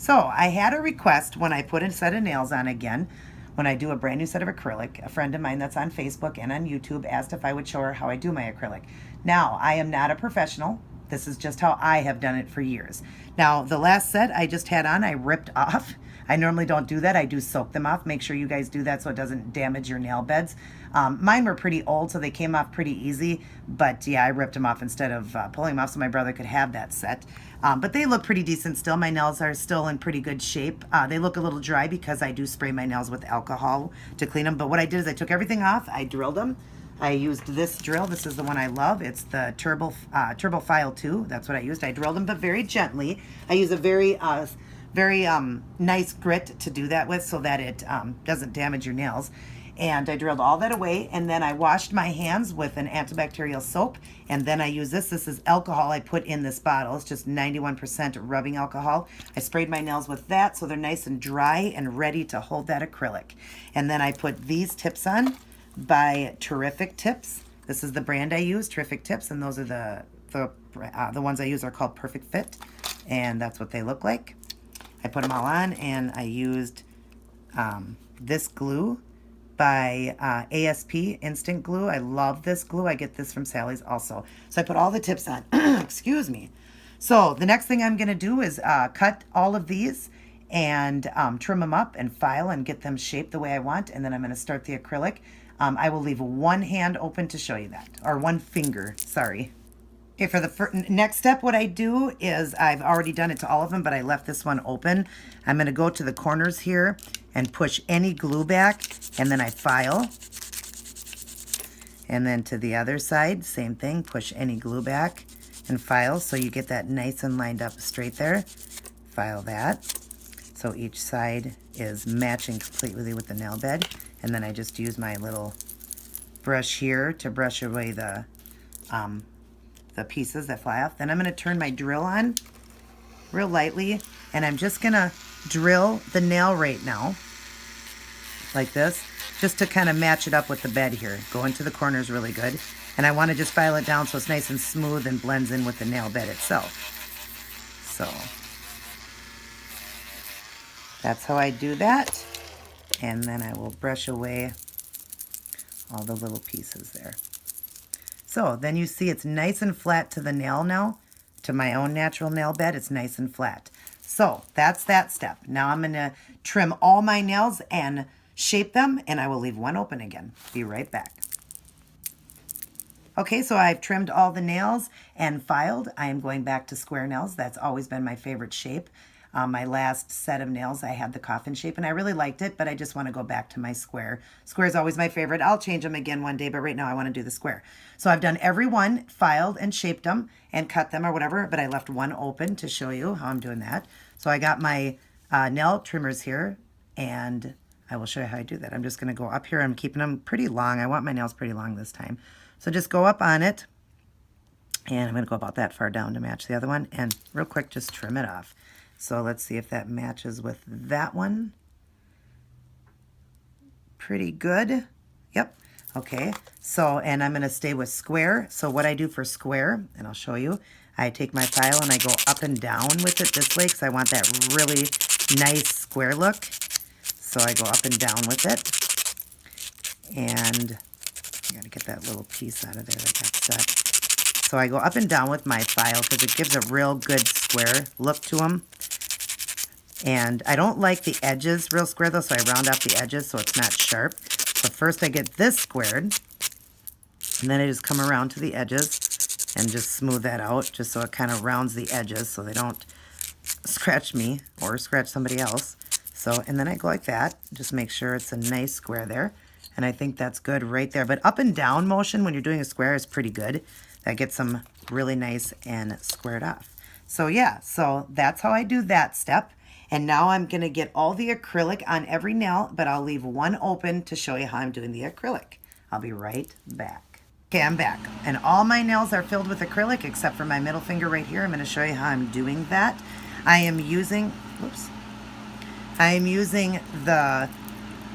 So I had a request when I put a set of nails on again, when I do a brand new set of acrylic. A friend of mine that's on Facebook and on YouTube asked if I would show her how I do my acrylic. Now, I am not a professional. This is just how I have done it for years. Now, the last set I just had on, I ripped off. I normally don't do that. I do soak them off. Make sure you guys do that so it doesn't damage your nail beds. Mine were pretty old, so they came off pretty easy. But yeah, I ripped them off instead of pulling them off so my brother could have that set. But they look pretty decent still. My nails are still in pretty good shape. They look a little dry because I do spray my nails with alcohol to clean them. But what I did is I took everything off. I drilled them. I used this drill. This is the one I love. It's the Turbo File 2. That's what I used. I drilled them, but very gently. I use a very nice grit to do that with so that it doesn't damage your nails. And I drilled all that away, and then I washed my hands with an antibacterial soap, and then I use this. This is alcohol I put in this bottle. It's just 91% rubbing alcohol. I sprayed my nails with that so they're nice and dry and ready to hold that acrylic. And then I put these tips on by Terrific Tips. This is the brand I use, Terrific Tips, and those are the ones I use are called Perfect Fit, and that's what they look like. I put them all on, and I used this glue by ASP Instant Glue. I love this glue. I get this from Sally's also. So I put all the tips on. Excuse me. So the next thing I'm going to do is cut all of these and trim them up and file and get them shaped the way I want. And then I'm going to start the acrylic. I will leave one hand open to show you that. Or one finger, sorry. Okay, for the next step, what I do is I've already done it to all of them, but I left this one open. I'm going to go to the corners here and push any glue back, and then I file. And then to the other side, same thing, push any glue back and file so you get that nice and lined up straight there. File that. So each side is matching completely with the nail bed. And then I just use my little brush here to brush away the pieces that fly off. Then I'm going to turn my drill on real lightly, and I'm just going to drill the nail right now like this, just to kind of match it up with the bed here. Go into the corners really good, and I want to just file it down so it's nice and smooth and blends in with the nail bed itself. So that's how I do that, and then I will brush away all the little pieces there. So then you see it's nice and flat to the nail now. To my own natural nail bed, it's nice and flat. So that's that step. Now I'm going to trim all my nails and shape them, and I will leave one open again. Be right back. Okay, so I've trimmed all the nails and filed. I am going back to square nails. That's always been my favorite shape. My last set of nails, I had the coffin shape, and I really liked it, but I just want to go back to my square. Square is always my favorite. I'll change them again one day, but right now I want to do the square. So I've done every one, filed and shaped them and cut them or whatever, but I left one open to show you how I'm doing that. So I got my nail trimmers here, and I will show you how I do that. I'm just going to go up here. I'm keeping them pretty long. I want my nails pretty long this time. So just go up on it, and I'm going to go about that far down to match the other one, and real quick, just trim it off. So let's see if that matches with that one. Pretty good. Yep. Okay. So, and I'm going to stay with square. So what I do for square, and I'll show you, I take my file and I go up and down with it this way because I want that really nice square look. So I go up and down with it. And I got to get that little piece out of there that got stuck. So I go up and down with my file because it gives a real good square look to them. And I don't like the edges real square though, so I round off the edges so it's not sharp. So first I get this squared, and then I just come around to the edges and just smooth that out just so it kind of rounds the edges so they don't scratch me or scratch somebody else. So, and then I go like that, just make sure it's a nice square there. And I think that's good right there. But up and down motion when you're doing a square is pretty good. That gets them really nice and squared off. So yeah, so that's how I do that step. And now I'm going to get all the acrylic on every nail, but I'll leave one open to show you how I'm doing the acrylic. I'll be right back. Okay, I'm back. And all my nails are filled with acrylic except for my middle finger right here. I'm going to show you how I'm doing that. I am using the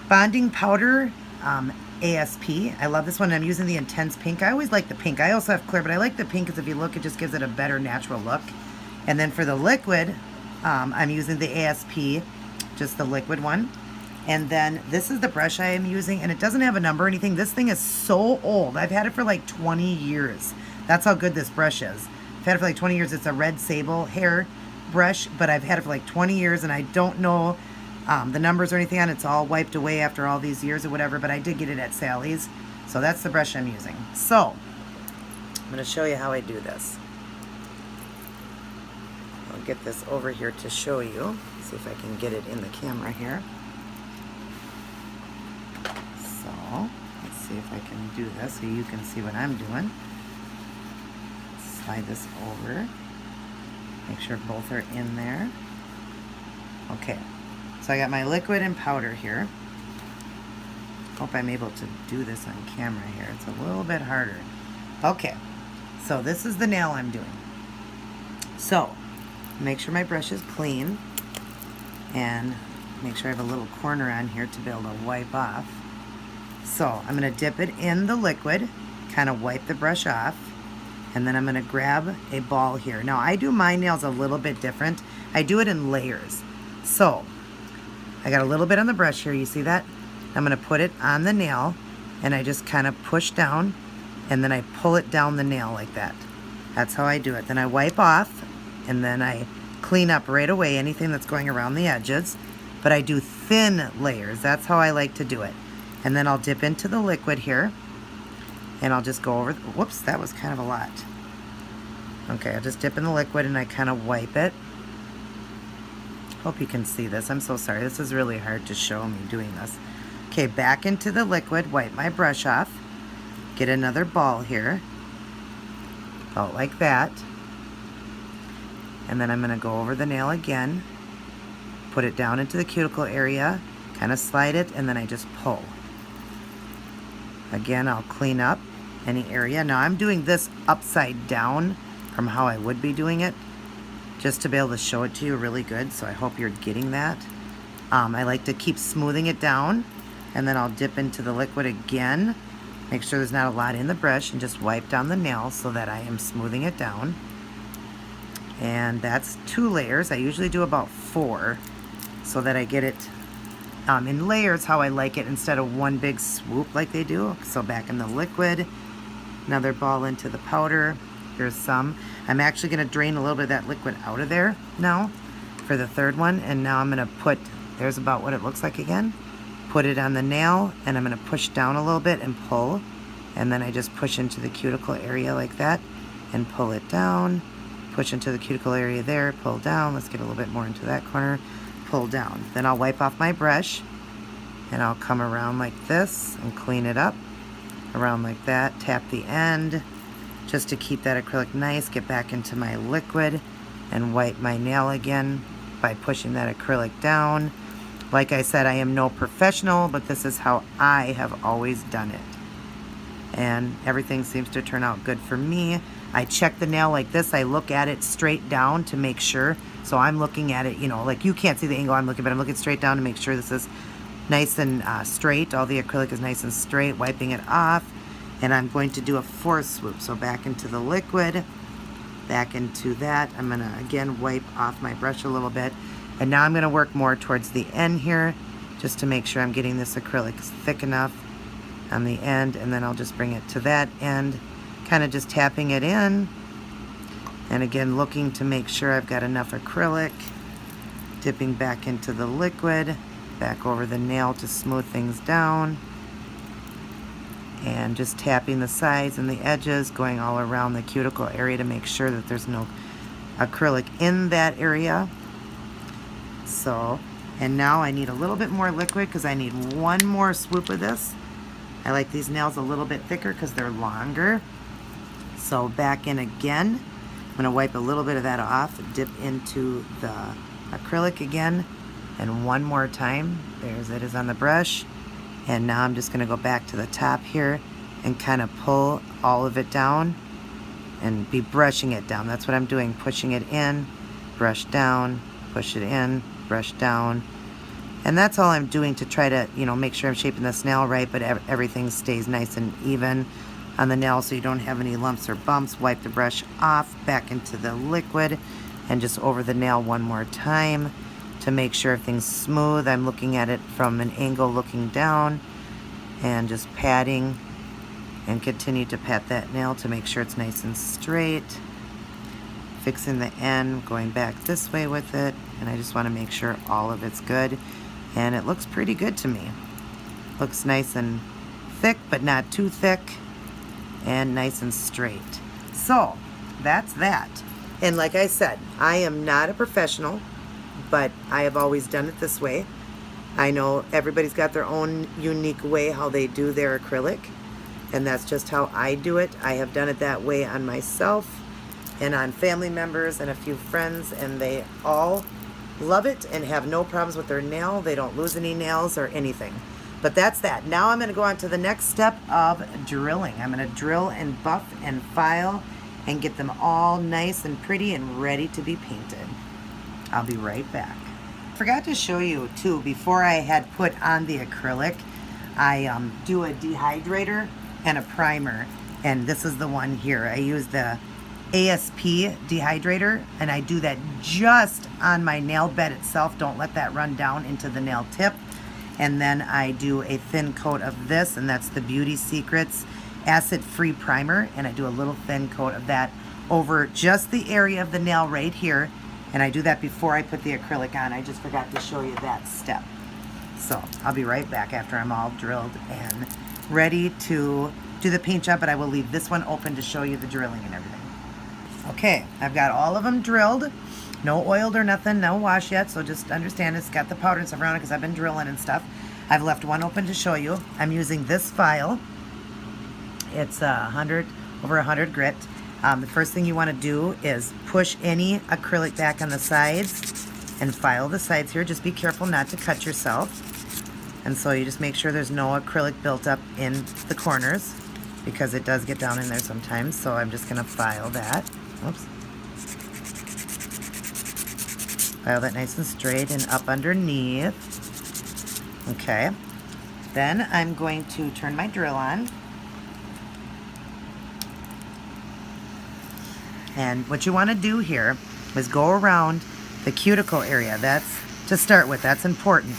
bonding powder ASP. I love this one. I'm using the intense pink. I always like the pink. I also have clear, but I like the pink because if you look, it just gives it a better natural look. And then for the liquid, I'm using the ASP, just the liquid one. And then this is the brush I am using, and it doesn't have a number or anything. This thing is so old. I've had it for like 20 years. That's how good this brush is. I've had it for like 20 years. It's a red sable hair brush, but I've had it for like 20 years, and I don't know the numbers or anything on it. It's all wiped away after all these years or whatever, but I did get it at Sally's. So that's the brush I'm using. So I'm going to show you how I do this. I'll get this over here to show you. See if I can get it in the camera here. So let's see if I can do this so you can see what I'm doing. Slide this over. Make sure both are in there. Okay, so I got my liquid and powder here. Hope I'm able to do this on camera here. It's a little bit harder. Okay, so this is the nail I'm doing. So make sure my brush is clean and make sure I have a little corner on here to be able to wipe off. So I'm going to dip it in the liquid, kind of wipe the brush off, and then I'm going to grab a ball here. Now I do my nails a little bit different. I do it in layers. So I got a little bit on the brush here, you see that? I'm going to put it on the nail, and I just kind of push down, and then I pull it down the nail like that. That's how I do it. Then I wipe off, and then I clean up right away anything that's going around the edges. But I do thin layers. That's how I like to do it. And then I'll dip into the liquid here, and I'll just go over, whoops, that was kind of a lot. Okay, I'll just dip in the liquid and I kind of wipe it. Hope you can see this. I'm so sorry. This is really hard to show me doing this. Okay, back into the liquid, wipe my brush off, get another ball here, about like that. And then I'm going to go over the nail again, put it down into the cuticle area, kind of slide it, and then I just pull. Again, I'll clean up any area. Now I'm doing this upside down from how I would be doing it, just to be able to show it to you really good, so I hope you're getting that. I like to keep smoothing it down, and then I'll dip into the liquid again, make sure there's not a lot in the brush, and just wipe down the nail so that I am smoothing it down. And that's 2 layers. I usually do about 4 so that I get it in layers how I like it, instead of one big swoop like they do. So back in the liquid, another ball into the powder. Here's some. I'm actually going to drain a little bit of that liquid out of there now for the third one. And now I'm going to put, there's about what it looks like again. Put it on the nail, and I'm going to push down a little bit and pull. And then I just push into the cuticle area like that and pull it down. Push into the cuticle area there, pull down. Let's get a little bit more into that corner. Pull down. Then I'll wipe off my brush, and I'll come around like this and clean it up. Around like that, tap the end just to keep that acrylic nice. Get back into my liquid and wipe my nail again by pushing that acrylic down. Like I said, I am no professional, but this is how I have always done it. And everything seems to turn out good for me. I check the nail like this. I look at it straight down to make sure. So I'm looking at it, you know, like you can't see the angle I'm looking, but I'm looking straight down to make sure this is nice and straight. All the acrylic is nice and straight, wiping it off. And I'm going to do a 4th swoop. So back into the liquid, back into that. I'm going to, again, wipe off my brush a little bit. And now I'm going to work more towards the end here, just to make sure I'm getting this acrylic thick enough on the end. And then I'll just bring it to that end, kind of just tapping it in. And again, looking to make sure I've got enough acrylic. Dipping back into the liquid, back over the nail to smooth things down. And just tapping the sides and the edges, going all around the cuticle area to make sure that there's no acrylic in that area. So, and now I need a little bit more liquid because I need one more swoop of this. I like these nails a little bit thicker because they're longer. So back in again. I'm going to wipe a little bit of that off, dip into the acrylic again, and one more time. There's it is on the brush. And now I'm just going to go back to the top here and kind of pull all of it down and be brushing it down. That's what I'm doing, pushing it in, brush down, push it in, brush down. And that's all I'm doing to try to, you know, make sure I'm shaping this nail right, but everything stays nice and even on the nail so you don't have any lumps or bumps. Wipe the brush off, back into the liquid, and just over the nail one more time to make sure everything's smooth. I'm looking at it from an angle looking down and just patting, and continue to pat that nail to make sure it's nice and straight. Fixing the end, going back this way with it, and I just want to make sure all of it's good, and it looks pretty good to me. Looks nice and thick, but not too thick, and nice and straight. So that's that. And like I said, I am not a professional, but I have always done it this way. I know everybody's got their own unique way how they do their acrylic, and that's just how I do it. I have done it that way on myself and on family members and a few friends, and they all love it and have no problems with their nail. They don't lose any nails or anything. But that's that. Now I'm going to go on to the next step of drilling. I'm going to drill and buff and file and get them all nice and pretty and ready to be painted. I'll be right back. Forgot to show you too, before I had put on the acrylic, I do a dehydrator and a primer, and this is the one here. I use the ASP dehydrator, and I do that just on my nail bed itself. Don't let that run down into the nail tip. And then I do a thin coat of this, and that's the Beauty Secrets acid-free primer, and I do a little thin coat of that over just the area of the nail right here, and I do that before I put the acrylic on. I just forgot to show you that step. So I'll be right back after I'm all drilled and ready to do the paint job, but I will leave this one open to show you the drilling and everything. Okay, I've got all of them drilled. No oiled or nothing, no wash yet, so just understand it's got the powder and stuff around it because I've been drilling and stuff. I've left one open to show you. I'm using this file. It's over 100 grit. The first thing you want to do is push any acrylic back on the sides and file the sides here. Just be careful not to cut yourself. And so you just make sure there's no acrylic built up in the corners, because it does get down in there sometimes. So I'm just going to file that. Oops. File that nice and straight and up underneath. Okay. Then I'm going to turn my drill on. And what you want to do here is go around the cuticle area. That's to start with. That's important.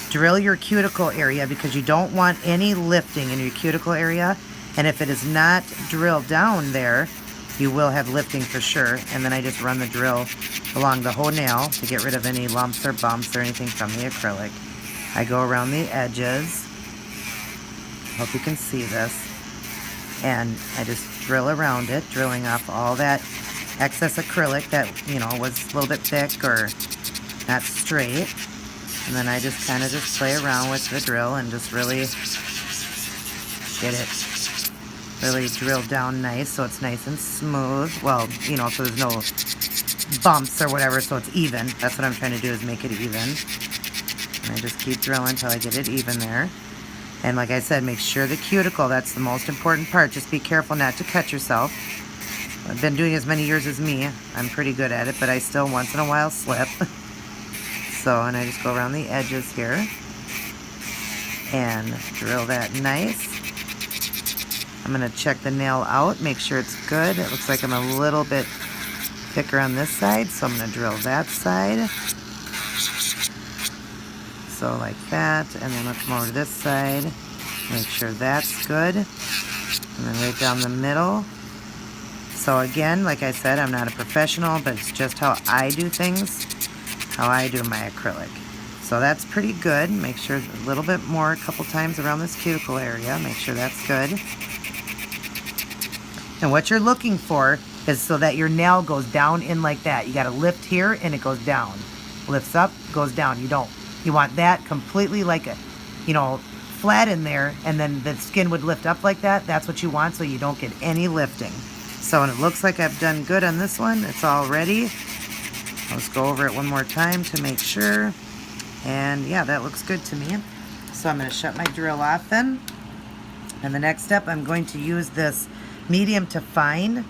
Drill your cuticle area because you don't want any lifting in your cuticle area. And if it is not drilled down there, you will have lifting for sure. And then I just run the drill along the whole nail to get rid of any lumps or bumps or anything from the acrylic. I go around the edges. Hope you can see this. And I just drill around it, drilling off all that excess acrylic that, you know, was a little bit thick or not straight. And then I just kind of just play around with the drill and just really get it really drilled down nice so it's nice and smooth. Well, you know, so there's no bumps or whatever, so it's even. That's what I'm trying to do, is make it even. And I just keep drilling until I get it even there. And like I said, make sure the cuticle, that's the most important part. Just be careful not to cut yourself. I've been doing as many years as me. I'm pretty good at it, but I still once in a while slip. So, and I just go around the edges here and drill that nice. I'm going to check the nail out, make sure it's good. It looks like I'm a little bit thicker on this side, so I'm going to drill that side. So like that, and then I'll come over to this side, make sure that's good, and then right down the middle. So again, like I said, I'm not a professional, but it's just how I do things, how I do my acrylic. So that's pretty good. Make sure a little bit more, a couple times around this cuticle area, make sure that's good. And what you're looking for is so that your nail goes down in like that. You got to lift here and it goes down. Lifts up, goes down. You want that completely like a, you know, flat in there, and then the skin would lift up like that. That's what you want, so you don't get any lifting. So, and it looks like I've done good on this one. It's all ready. Let's go over it one more time to make sure. And yeah, that looks good to me. So I'm going to shut my drill off then. And the next step, I'm going to use this medium to fine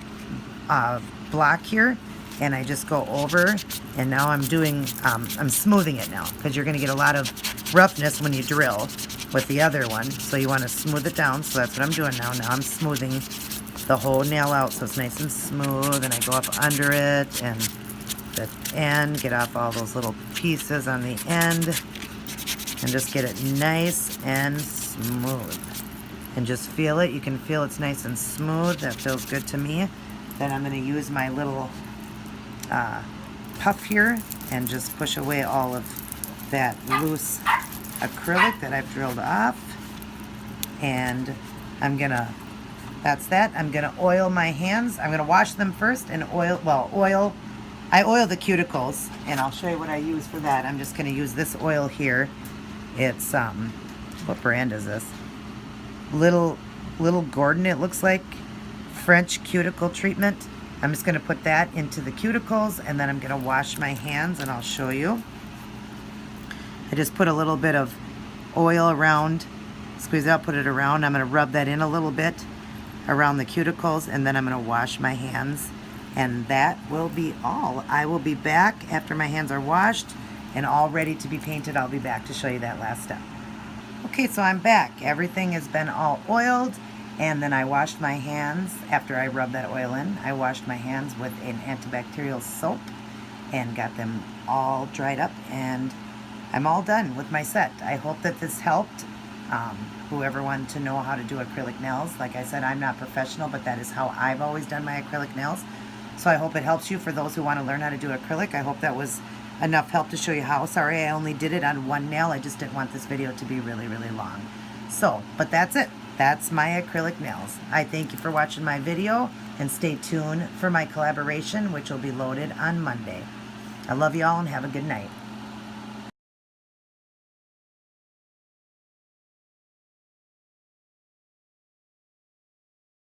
block here, and I just go over, and now I'm doing, I'm smoothing it now, because you're going to get a lot of roughness when you drill with the other one, so you want to smooth it down. So that's what I'm doing now. Now I'm smoothing the whole nail out so it's nice and smooth, and I go up under it and the end, get off all those little pieces on the end, and just get it nice and smooth. And just feel it. You can feel it's nice and smooth. That feels good to me. Then I'm going to use my little puff here and just push away all of that loose acrylic that I've drilled off. And I'm going to, that's that. I'm going to oil my hands. I'm going to wash them first and oil, I oil the cuticles, and I'll show you what I use for that. I'm just going to use this oil here. It's, what brand is this? Little Gordon, it looks like. French cuticle treatment. I'm just going to put that into the cuticles, and then I'm going to wash my hands, and I'll show you. I just put a little bit of oil around, squeeze it out, put it around. I'm going to rub that in a little bit around the cuticles, and then I'm going to wash my hands, and that will be all. I will be back after my hands are washed and all ready to be painted. I'll be back to show you that last step. Okay, so I'm back. Everything has been all oiled, and then I washed my hands. After I rubbed that oil in, I washed my hands with an antibacterial soap and got them all dried up, and I'm all done with my set. I hope that this helped whoever wanted to know how to do acrylic nails. Like I said, I'm not professional, but that is how I've always done my acrylic nails. So I hope it helps you for those who want to learn how to do acrylic. I hope that was enough help to show you how. Sorry, I only did it on one nail. I just didn't want this video to be really, really long. So, but that's it. That's my acrylic nails. I thank you for watching my video, and stay tuned for my collaboration, which will be loaded on Monday. I love you all, and have a good night.